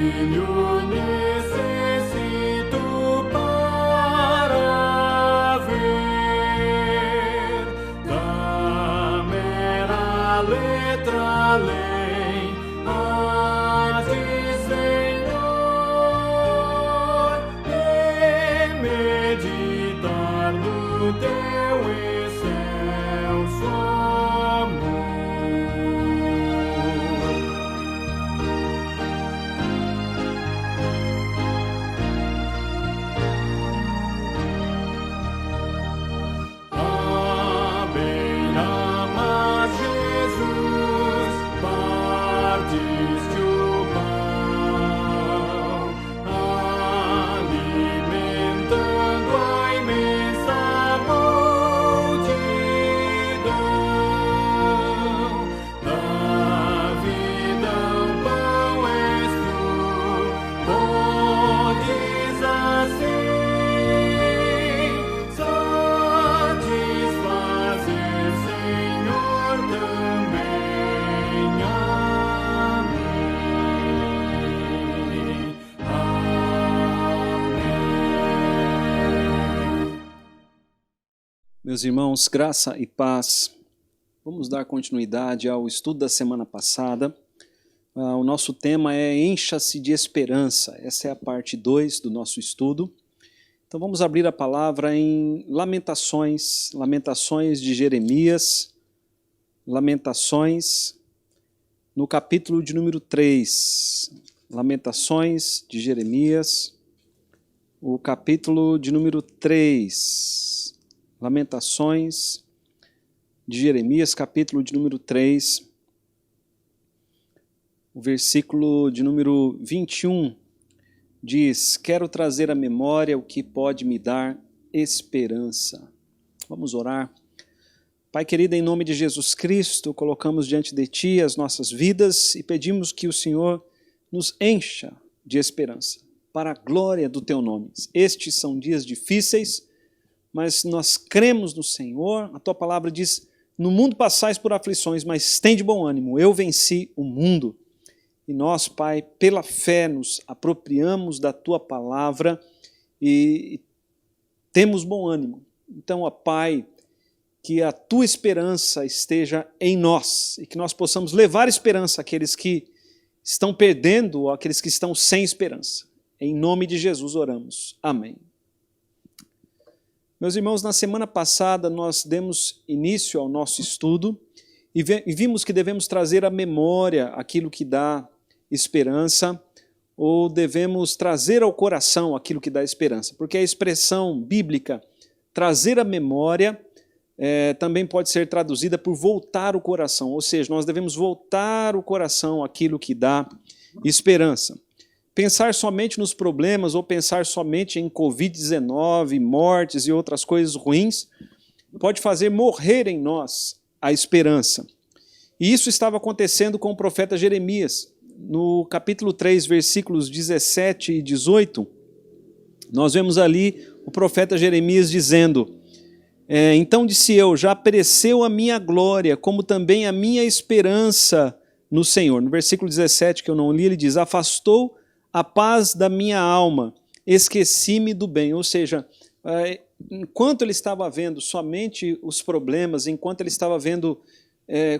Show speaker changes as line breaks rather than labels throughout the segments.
brilho necessito para ver da mera letra além a ti, Senhor, e meditar no teu excelso amor.
Meus irmãos, graça e paz. Vamos dar continuidade ao estudo da semana passada. O nosso tema é Encha-se de Esperança. Essa é a parte 2 do nosso estudo. Então vamos abrir a palavra em Lamentações, Lamentações de Jeremias, Lamentações, no capítulo de número 3. Lamentações de Jeremias, o capítulo de número 3. Lamentações de Jeremias, capítulo de número 3, o versículo de número 21, diz: quero trazer à memória o que pode me dar esperança. Vamos orar. Pai querido, em nome de Jesus Cristo, colocamos diante de Ti as nossas vidas e pedimos que o Senhor nos encha de esperança, para a glória do Teu nome. Estes são dias difíceis, mas nós cremos no Senhor. A Tua palavra diz: no mundo passais por aflições, mas tem de bom ânimo, eu venci o mundo. E nós, Pai, pela fé nos apropriamos da Tua palavra e temos bom ânimo. Então, ó Pai, que a Tua esperança esteja em nós e que nós possamos levar esperança àqueles que estão perdendo ou àqueles que estão sem esperança. Em nome de Jesus oramos. Amém. Meus irmãos, na semana passada nós demos início ao nosso estudo e vimos que devemos trazer à memória aquilo que dá esperança, ou devemos trazer ao coração aquilo que dá esperança, porque a expressão bíblica trazer à memória também pode ser traduzida por voltar o coração, ou seja, nós devemos voltar o coração àquilo que dá esperança. Pensar somente nos problemas ou pensar somente em Covid-19, mortes e outras coisas ruins pode fazer morrer em nós a esperança. E isso estava acontecendo com o profeta Jeremias. No capítulo 3, versículos 17 e 18, nós vemos ali o profeta Jeremias dizendo: então disse eu, já pereceu a minha glória, como também a minha esperança no Senhor. No versículo 17, que eu não li, ele diz: afastou a paz da minha alma, esqueci-me do bem. Ou seja, enquanto ele estava vendo somente os problemas, enquanto ele estava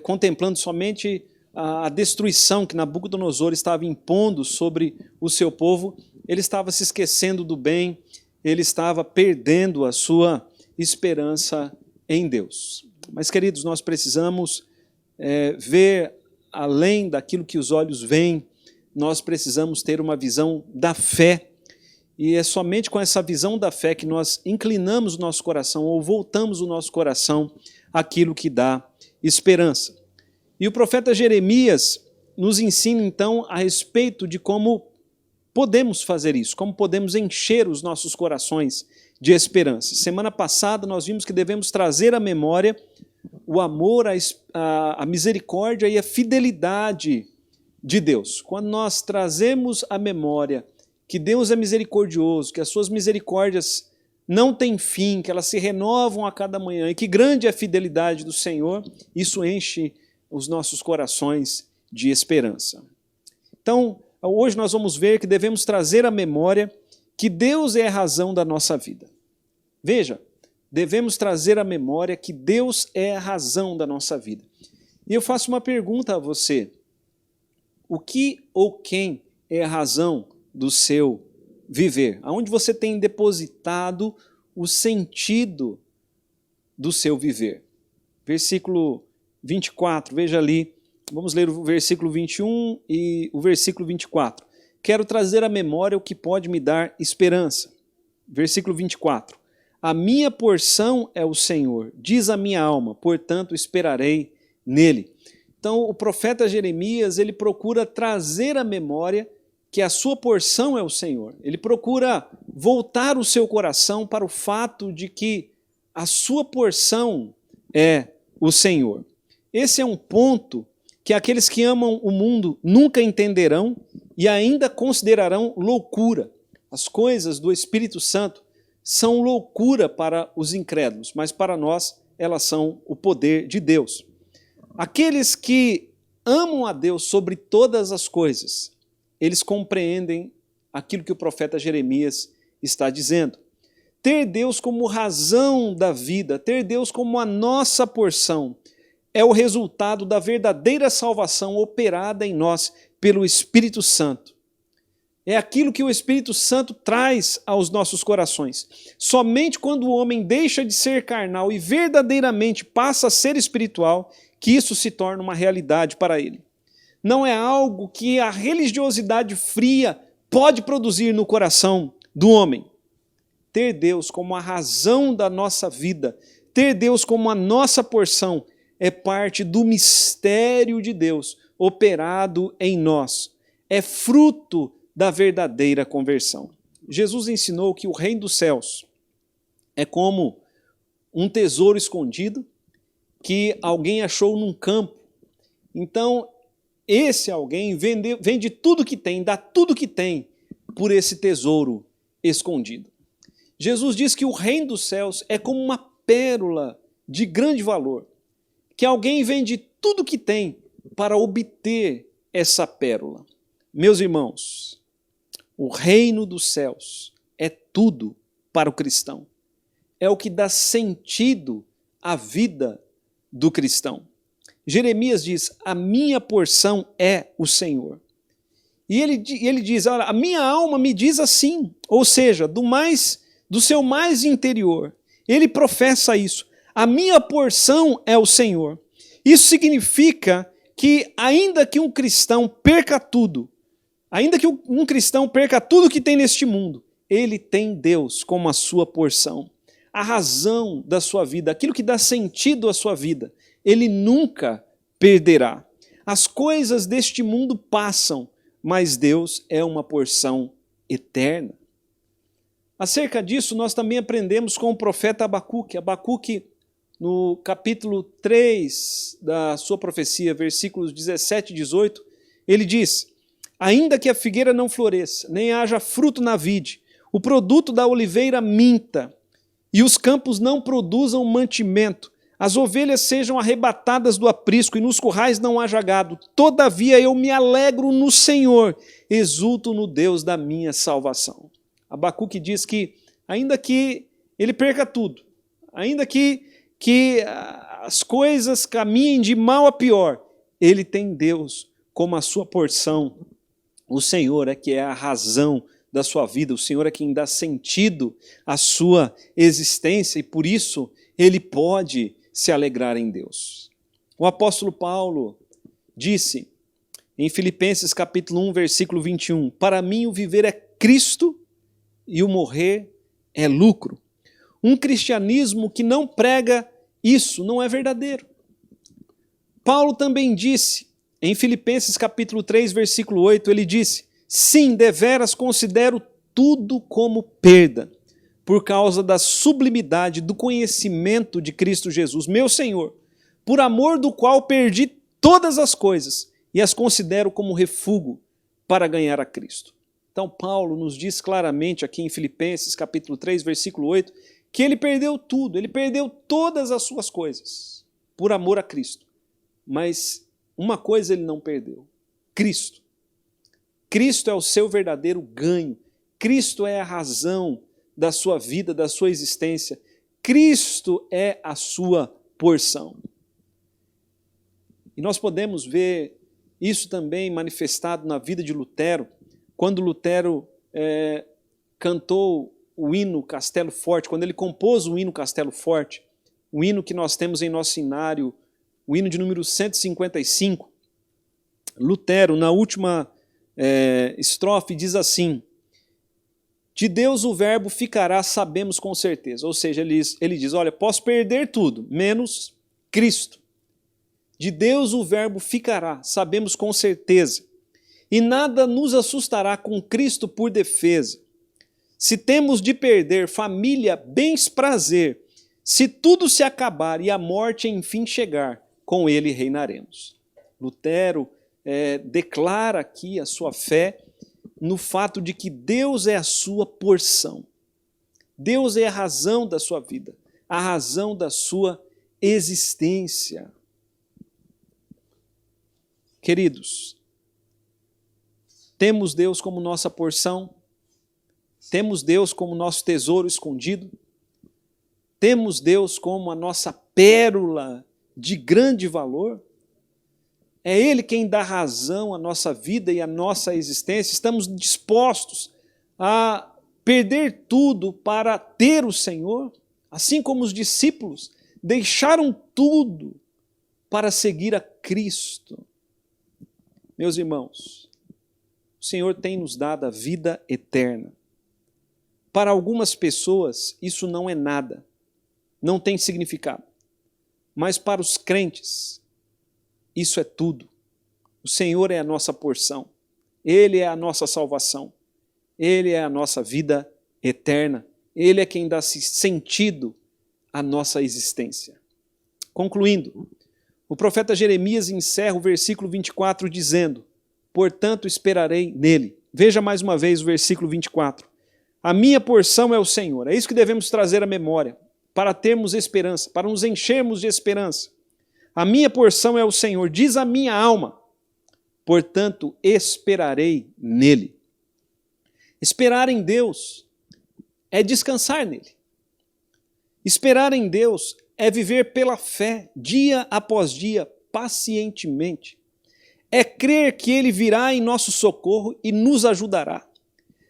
contemplando somente a destruição que Nabucodonosor estava impondo sobre o seu povo, ele estava se esquecendo do bem, ele estava perdendo a sua esperança em Deus. Mas, queridos, nós precisamos ver além daquilo que os olhos veem. Nós precisamos ter uma visão da fé, e é somente com essa visão da fé que nós inclinamos o nosso coração ou voltamos o nosso coração àquilo que dá esperança. E o profeta Jeremias nos ensina então a respeito de como podemos fazer isso, como podemos encher os nossos corações de esperança. Semana passada nós vimos que devemos trazer à memória o amor, a misericórdia e a fidelidade de Deus. Quando nós trazemos à memória que Deus é misericordioso, que as suas misericórdias não têm fim, que elas se renovam a cada manhã e que grande é a fidelidade do Senhor, isso enche os nossos corações de esperança. Então, hoje nós vamos ver que devemos trazer à memória que Deus é a razão da nossa vida. Veja, devemos trazer à memória que Deus é a razão da nossa vida. E eu faço uma pergunta a você. O que ou quem é a razão do seu viver? Aonde você tem depositado o sentido do seu viver? Versículo 24, veja ali. Vamos ler o versículo 21 e o versículo 24. Quero trazer à memória o que pode me dar esperança. Versículo 24. A minha porção é o Senhor, diz a minha alma, portanto esperarei nele. Então o profeta Jeremias, ele procura trazer à memória que a sua porção é o Senhor. Ele procura voltar o seu coração para o fato de que a sua porção é o Senhor. Esse é um ponto que aqueles que amam o mundo nunca entenderão e ainda considerarão loucura. As coisas do Espírito Santo são loucura para os incrédulos, mas para nós elas são o poder de Deus. Aqueles que amam a Deus sobre todas as coisas, eles compreendem aquilo que o profeta Jeremias está dizendo. Ter Deus como razão da vida, ter Deus como a nossa porção, é o resultado da verdadeira salvação operada em nós pelo Espírito Santo. É aquilo que o Espírito Santo traz aos nossos corações. Somente quando o homem deixa de ser carnal e verdadeiramente passa a ser espiritual, que isso se torna uma realidade para ele. Não é algo que a religiosidade fria pode produzir no coração do homem. Ter Deus como a razão da nossa vida, ter Deus como a nossa porção, é parte do mistério de Deus operado em nós. É fruto da verdadeira conversão. Jesus ensinou que o reino dos céus é como um tesouro escondido que alguém achou num campo. Então, esse alguém vende tudo que tem, dá tudo que tem por esse tesouro escondido. Jesus diz que o reino dos céus é como uma pérola de grande valor, que alguém vende tudo que tem para obter essa pérola. Meus irmãos, o reino dos céus é tudo para o cristão. É o que dá sentido à vida do cristão. Jeremias diz, a minha porção é o Senhor. E ele diz, olha, a minha alma me diz assim, ou seja, do seu mais interior. Ele professa isso. A minha porção é o Senhor. Isso significa que ainda que um cristão perca tudo, ainda que um cristão perca tudo que tem neste mundo, ele tem Deus como a sua porção. A razão da sua vida, aquilo que dá sentido à sua vida, ele nunca perderá. As coisas deste mundo passam, mas Deus é uma porção eterna. Acerca disso, nós também aprendemos com o profeta Abacuque. Abacuque, no capítulo 3 da sua profecia, versículos 17 e 18, ele diz, ainda que a figueira não floresça, nem haja fruto na vide, o produto da oliveira minta, e os campos não produzam mantimento, as ovelhas sejam arrebatadas do aprisco e nos currais não haja gado, todavia eu me alegro no Senhor, exulto no Deus da minha salvação. Abacuque diz que, ainda que ele perca tudo, ainda que as coisas caminhem de mal a pior, ele tem Deus como a sua porção. O Senhor é que é a razão da sua vida, o Senhor é quem dá sentido à sua existência e por isso ele pode se alegrar em Deus. O apóstolo Paulo disse em Filipenses capítulo 1, versículo 21, para mim o viver é Cristo e o morrer é lucro. Um cristianismo que não prega isso não é verdadeiro. Paulo também disse, em Filipenses capítulo 3, versículo 8, ele disse, sim, deveras considero tudo como perda, por causa da sublimidade do conhecimento de Cristo Jesus, meu Senhor, por amor do qual perdi todas as coisas e as considero como refúgio para ganhar a Cristo. Então Paulo nos diz claramente aqui em Filipenses capítulo 3, versículo 8, que ele perdeu tudo, ele perdeu todas as suas coisas por amor a Cristo. Mas uma coisa ele não perdeu, Cristo. Cristo é o seu verdadeiro ganho. Cristo é a razão da sua vida, da sua existência. Cristo é a sua porção. E nós podemos ver isso também manifestado na vida de Lutero, quando Lutero cantou o hino Castelo Forte, quando ele compôs o hino Castelo Forte, o hino que nós temos em nosso hinário, o hino de número 155, Lutero, na última estrofe, diz assim: de Deus o verbo ficará, sabemos com certeza. Ou seja, ele diz, olha, posso perder tudo, menos Cristo. De Deus o verbo ficará, sabemos com certeza. E nada nos assustará com Cristo por defesa. Se temos de perder família, bens, prazer, se tudo se acabar e a morte enfim chegar, com ele reinaremos. Lutero declara aqui a sua fé no fato de que Deus é a sua porção. Deus é a razão da sua vida, a razão da sua existência. Queridos, temos Deus como nossa porção, temos Deus como nosso tesouro escondido, temos Deus como a nossa pérola de grande valor. É Ele quem dá razão à nossa vida e à nossa existência. Estamos dispostos a perder tudo para ter o Senhor, assim como os discípulos deixaram tudo para seguir a Cristo. Meus irmãos, o Senhor tem nos dado a vida eterna. Para algumas pessoas isso não é nada, não tem significado. Mas para os crentes, isso é tudo. O Senhor é a nossa porção. Ele é a nossa salvação. Ele é a nossa vida eterna. Ele é quem dá sentido à nossa existência. Concluindo, o profeta Jeremias encerra o versículo 24 dizendo: portanto esperarei nele. Veja mais uma vez o versículo 24. A minha porção é o Senhor. É isso que devemos trazer à memória, para termos esperança, para nos enchermos de esperança. A minha porção é o Senhor, diz a minha alma, portanto esperarei nele. Esperar em Deus é descansar nele. Esperar em Deus é viver pela fé, dia após dia, pacientemente. É crer que Ele virá em nosso socorro e nos ajudará.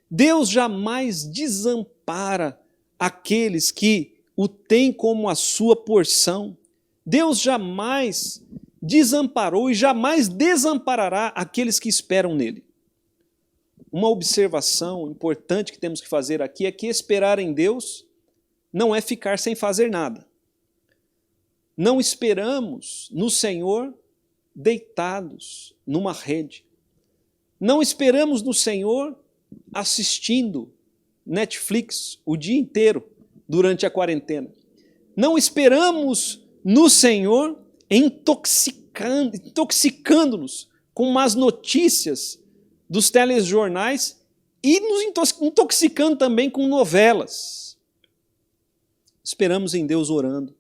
Deus jamais desampara aqueles que o têm como a sua porção. Deus jamais desamparou e jamais desamparará aqueles que esperam nele. Uma observação importante que temos que fazer aqui é que esperar em Deus não é ficar sem fazer nada. Não esperamos no Senhor deitados numa rede. Não esperamos no Senhor assistindo Netflix o dia inteiro durante a quarentena. Não esperamos no Senhor intoxicando-nos com más notícias dos telejornais e nos intoxicando também com novelas. Esperamos em Deus orando.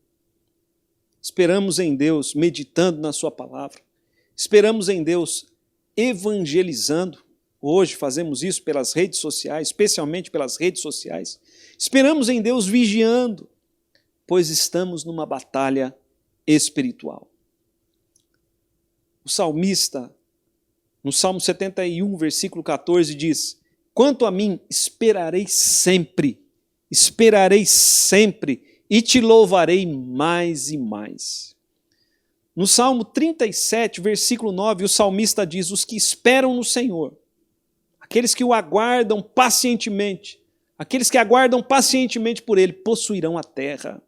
Esperamos em Deus meditando na sua palavra. Esperamos em Deus evangelizando. Hoje fazemos isso pelas redes sociais, especialmente pelas redes sociais. Esperamos em Deus vigiando, pois estamos numa batalha espiritual. O salmista, no Salmo 71, versículo 14, diz: quanto a mim, esperarei sempre e te louvarei mais e mais. No Salmo 37, versículo 9, o salmista diz: os que esperam no Senhor, aqueles que o aguardam pacientemente, aqueles que aguardam pacientemente por Ele, possuirão a terra.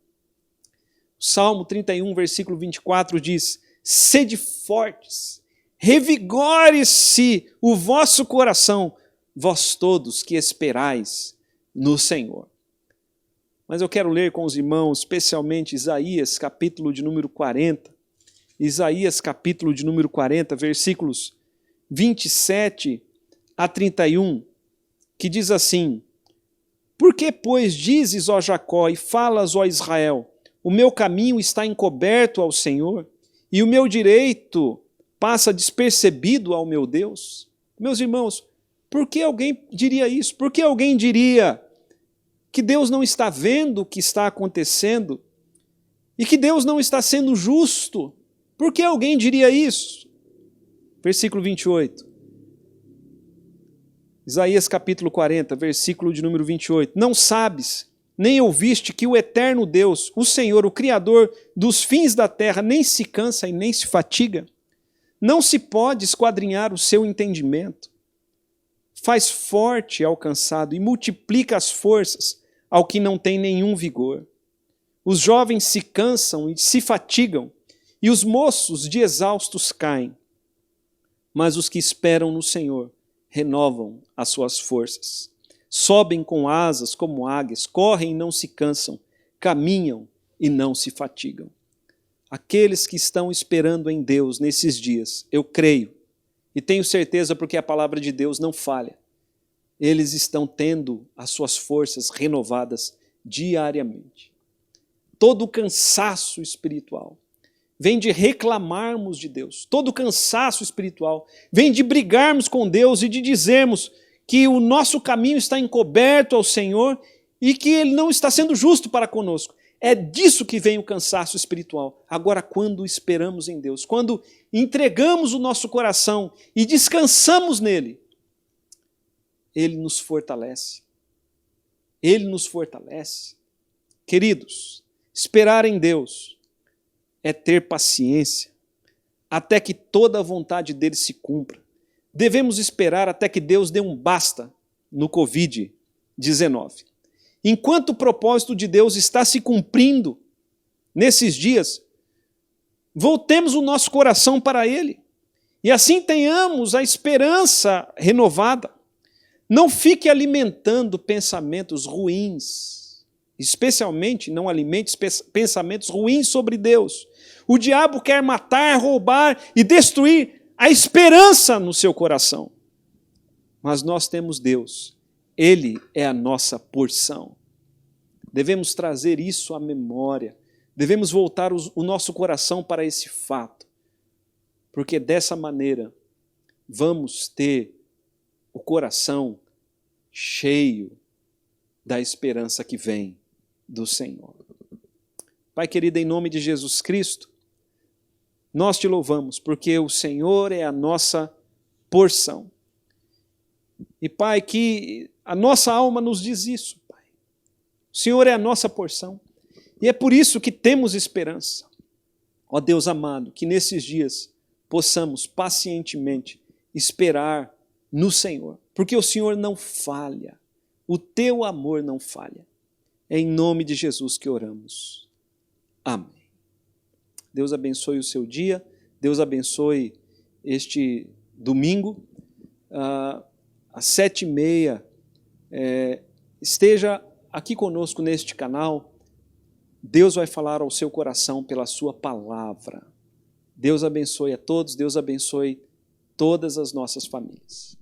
O Salmo 31, versículo 24 diz: sede fortes, revigore-se o vosso coração, vós todos que esperais no Senhor. Mas eu quero ler com os irmãos, especialmente Isaías, capítulo de número 40. Isaías, capítulo de número 40, versículos 27 a 31, que diz assim: por que, pois, dizes, ó Jacó, e falas, ó Israel, o meu caminho está encoberto ao Senhor, e o meu direito passa despercebido ao meu Deus? Meus irmãos, Por que alguém diria isso? Por que alguém diria que Deus não está vendo o que está acontecendo e que Deus não está sendo justo? Por que alguém diria isso? Versículo 28. Isaías capítulo 40, versículo de número 28. Não sabes, nem ouviste que o eterno Deus, o Senhor, o Criador dos fins da terra, nem se cansa e nem se fatiga? Não se pode esquadrinhar o seu entendimento. Faz forte ao cansado e multiplica as forças ao que não tem nenhum vigor. Os jovens se cansam e se fatigam, e os moços de exaustos caem. Mas os que esperam no Senhor renovam as suas forças. Sobem com asas como águias, correm e não se cansam, caminham e não se fatigam. Aqueles que estão esperando em Deus nesses dias, eu creio, e tenho certeza porque a palavra de Deus não falha, eles estão tendo as suas forças renovadas diariamente. Todo o cansaço espiritual vem de reclamarmos de Deus. Todo o cansaço espiritual vem de brigarmos com Deus e de dizermos que o nosso caminho está encoberto ao Senhor e que Ele não está sendo justo para conosco. É disso que vem o cansaço espiritual. Agora, quando esperamos em Deus, quando entregamos o nosso coração e descansamos nele, Ele nos fortalece. Ele nos fortalece. Queridos, esperar em Deus é ter paciência até que toda a vontade dele se cumpra. Devemos esperar até que Deus dê um basta no Covid-19. Enquanto o propósito de Deus está se cumprindo nesses dias, voltemos o nosso coração para Ele e assim tenhamos a esperança renovada. Não fique alimentando pensamentos ruins, especialmente não alimente pensamentos ruins sobre Deus. O diabo quer matar, roubar e destruir a esperança no seu coração. Mas nós temos Deus. Ele é a nossa porção. Devemos trazer isso à memória. Devemos voltar o nosso coração para esse fato. Porque dessa maneira vamos ter o coração cheio da esperança que vem do Senhor. Pai querido, em nome de Jesus Cristo, nós te louvamos, porque o Senhor é a nossa porção. E Pai, que a nossa alma nos diz isso, Pai. O Senhor é a nossa porção. E é por isso que temos esperança. Ó Deus amado, que nesses dias possamos pacientemente esperar no Senhor, porque o Senhor não falha, o teu amor não falha. É em nome de Jesus que oramos. Amém. Deus abençoe o seu dia, Deus abençoe este domingo, às 7h30, esteja aqui conosco neste canal. Deus vai falar ao seu coração pela sua palavra. Deus abençoe a todos, Deus abençoe todas as nossas famílias.